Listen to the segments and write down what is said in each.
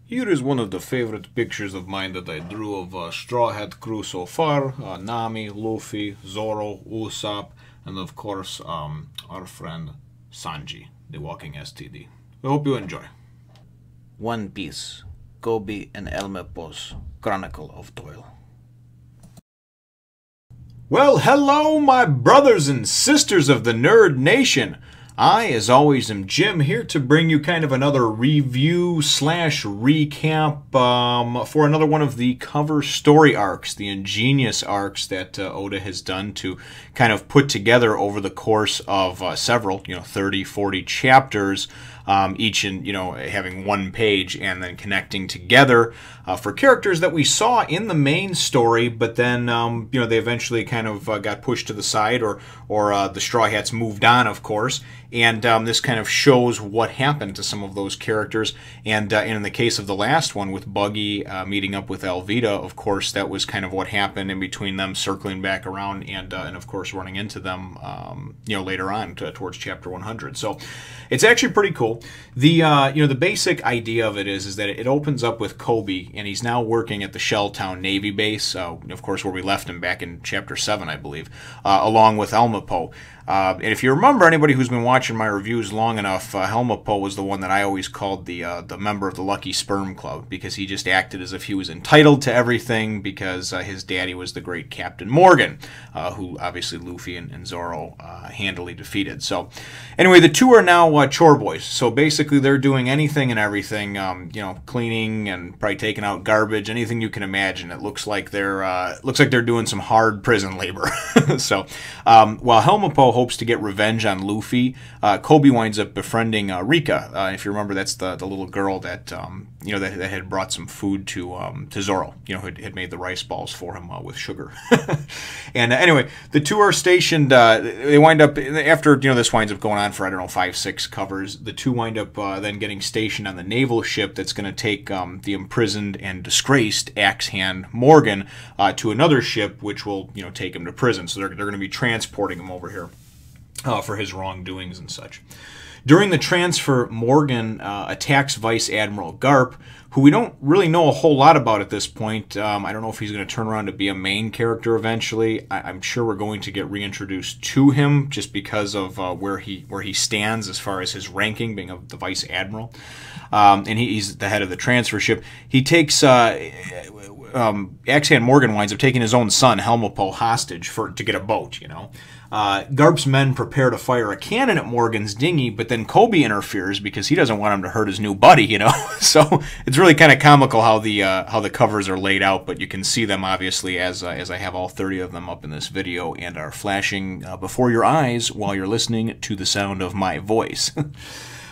Here is one of the favorite pictures of mine that I drew of Straw Hat crew so far. Nami, Luffy, Zoro, Usopp, and of course our friend Sanji, the walking STD. I hope you enjoy. One Piece, Coby and Helmeppo's Chronicle of Toil. Well, hello my brothers and sisters of the Nerd Nation. I, as always, am Jim, here to bring you kind of another review slash recap for another one of the cover story arcs, the ingenious arcs that Oda has done to kind of put together over the course of several, 30, 40 chapters, each in, having one page and then connecting together for characters that we saw in the main story, but then, they eventually kind of got pushed to the side or the Straw Hats moved on, of course. And this kind of shows what happened to some of those characters. And in the case of the last one with Buggy meeting up with Alvida, of course, that was kind of what happened in between them circling back around and of course running into them, later on towards chapter 100. So it's actually pretty cool. The basic idea of it is that it opens up with Koby, and he's now working at the Shelltown Navy base, of course, where we left him back in chapter 7, I believe, along with Helmeppo. And if you remember, anybody who's been watching my reviews long enough, Helmeppo was the one that I always called the member of the Lucky Sperm Club, because he just acted as if he was entitled to everything because his daddy was the great Captain Morgan, who obviously Luffy and Zoro handily defeated. So anyway, the two are now chore boys. So basically they're doing anything and everything, cleaning and probably taking out garbage, anything you can imagine. It looks like they're doing some hard prison labor. So while Helmeppo hopes to get revenge on Luffy, Koby winds up befriending Rika. If you remember, that's the little girl that that had brought some food to Zoro. Had made the rice balls for him with sugar. And anyway, the two are stationed. They wind up after this winds up going on for 5, 6 covers. The two wind up then getting stationed on the naval ship that's going to take the imprisoned and disgraced axe hand Morgan to another ship, which will take him to prison. So they're going to be transporting him over here for his wrongdoings and such. During the transfer, Morgan attacks Vice Admiral Garp, who we don't really know a whole lot about at this point. I don't know if he's going to turn around to be a main character eventually. I'm sure we're going to get reintroduced to him just because of where he stands as far as his ranking, being of the Vice Admiral. And he's the head of the transfer ship. He takes Axe-Hand Morgan winds up taking his own son, Helmeppo, hostage to get a boat, Garp's men prepare to fire a cannon at Morgan's dinghy, but then Koby interferes because he doesn't want him to hurt his new buddy, So it's really kind of comical how the covers are laid out, but you can see them obviously as I have all 30 of them up in this video and are flashing before your eyes while you're listening to the sound of my voice.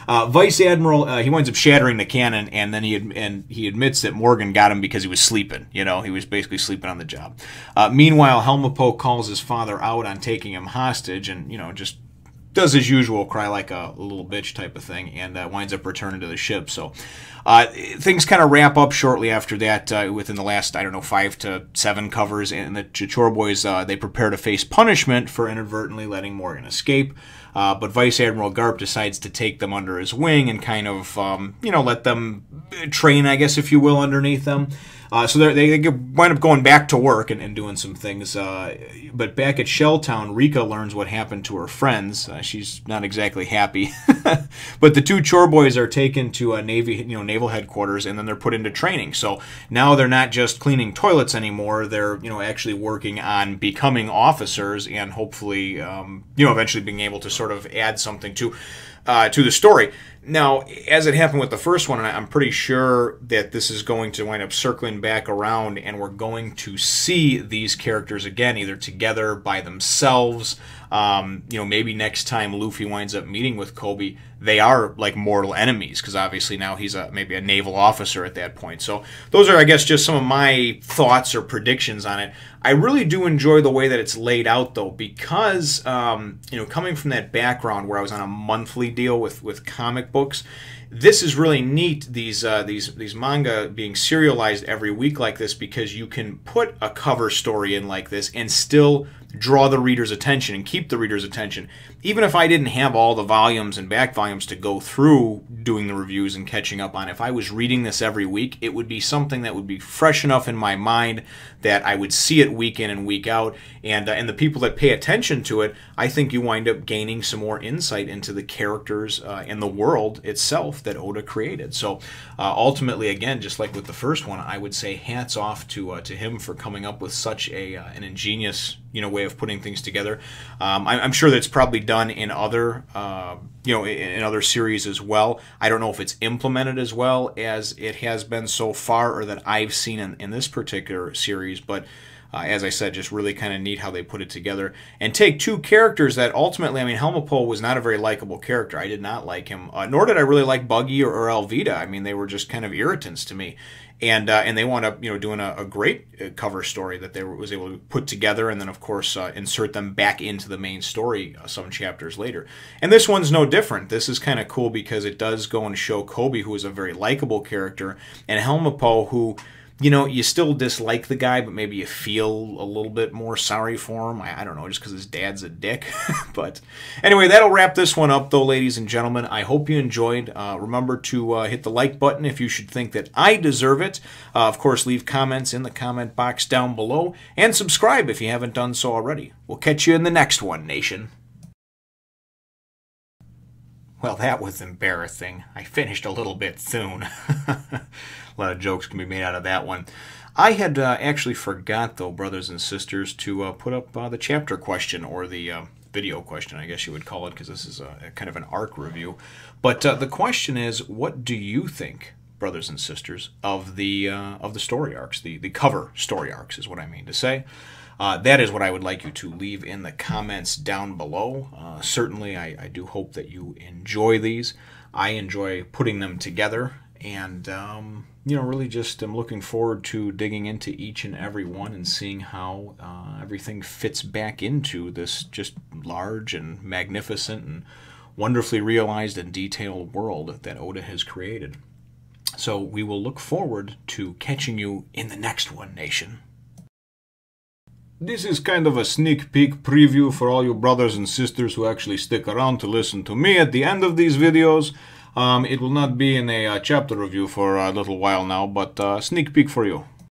Vice Admiral, he winds up shattering the cannon, and then he admits that Morgan got him because he was sleeping. He was basically sleeping on the job. Meanwhile, Helmeppo calls his father out on taking him hostage, and just does his usual cry like a little bitch type of thing, and winds up returning to the ship. So things kind of wrap up shortly after that. Within the last 5 to 7 covers, and the chore boys they prepare to face punishment for inadvertently letting Morgan escape. But Vice Admiral Garp decides to take them under his wing and kind of, let them train, I guess, if you will, underneath them. So they wind up going back to work and doing some things. But back at Shelltown, Rika learns what happened to her friends. She's not exactly happy. But the two chore boys are taken to a naval headquarters, and then they're put into training. So now they're not just cleaning toilets anymore. They're actually working on becoming officers and hopefully eventually being able to sort of add something to the story. Now, as it happened with the first one, and I'm pretty sure that this is going to wind up circling back around, and we're going to see these characters again, either together by themselves. Maybe next time Luffy winds up meeting with Koby, they are like mortal enemies, because obviously now he's maybe a naval officer at that point. So those are, I guess, just some of my thoughts or predictions on it. I really do enjoy the way that it's laid out, though, because coming from that background where I was on a monthly deal with comic books, this is really neat, these manga being serialized every week like this, because you can put a cover story in like this and still draw the reader's attention and keep the reader's attention. Even if I didn't have all the volumes and back volumes to go through doing the reviews and catching up on, if I was reading this every week, it would be something that would be fresh enough in my mind that I would see it week in and week out. And the people that pay attention to it, I think you wind up gaining some more insight into the characters and the world itself that Oda created. So ultimately, again, just like with the first one, I would say hats off to him for coming up with such an ingenious way of putting things together. I'm sure that's probably done in other in other series as well. I don't know if it's implemented as well as it has been so far, or that I've seen in this particular series, but as I said, just really kind of neat how they put it together. And take two characters that ultimately, I mean, Helmeppo was not a very likable character. I did not like him, nor did I really like Buggy or Alvida. I mean, they were just kind of irritants to me. And they wound up, doing a great cover story that they was able to put together, and then of course insert them back into the main story some chapters later. And this one's no different. This is kind of cool because it does go and show Koby, who is a very likable character, and Helmeppo, who, you still dislike the guy, but maybe you feel a little bit more sorry for him. I don't know, just because his dad's a dick. But anyway, that'll wrap this one up, though, ladies and gentlemen. I hope you enjoyed. Remember to hit the like button if you should think that I deserve it. Of course, leave comments in the comment box down below. And subscribe if you haven't done so already. We'll catch you in the next one, Nation. Well, that was embarrassing. I finished a little bit soon. A lot of jokes can be made out of that one. I had actually forgot, though, brothers and sisters, to put up the chapter question, or the video question, I guess you would call it, because this is a kind of an arc review. But the question is, what do you think, brothers and sisters, of the story arcs? The cover story arcs is what I mean to say. That is what I would like you to leave in the comments down below. Certainly, I do hope that you enjoy these. I enjoy putting them together, and really just am looking forward to digging into each and every one and seeing how everything fits back into this just large and magnificent and wonderfully realized and detailed world that Oda has created. So we will look forward to catching you in the next one, Nation. This is kind of a sneak peek preview for all you brothers and sisters who actually stick around to listen to me at the end of these videos. It will not be in a chapter review for a little while now, but sneak peek for you.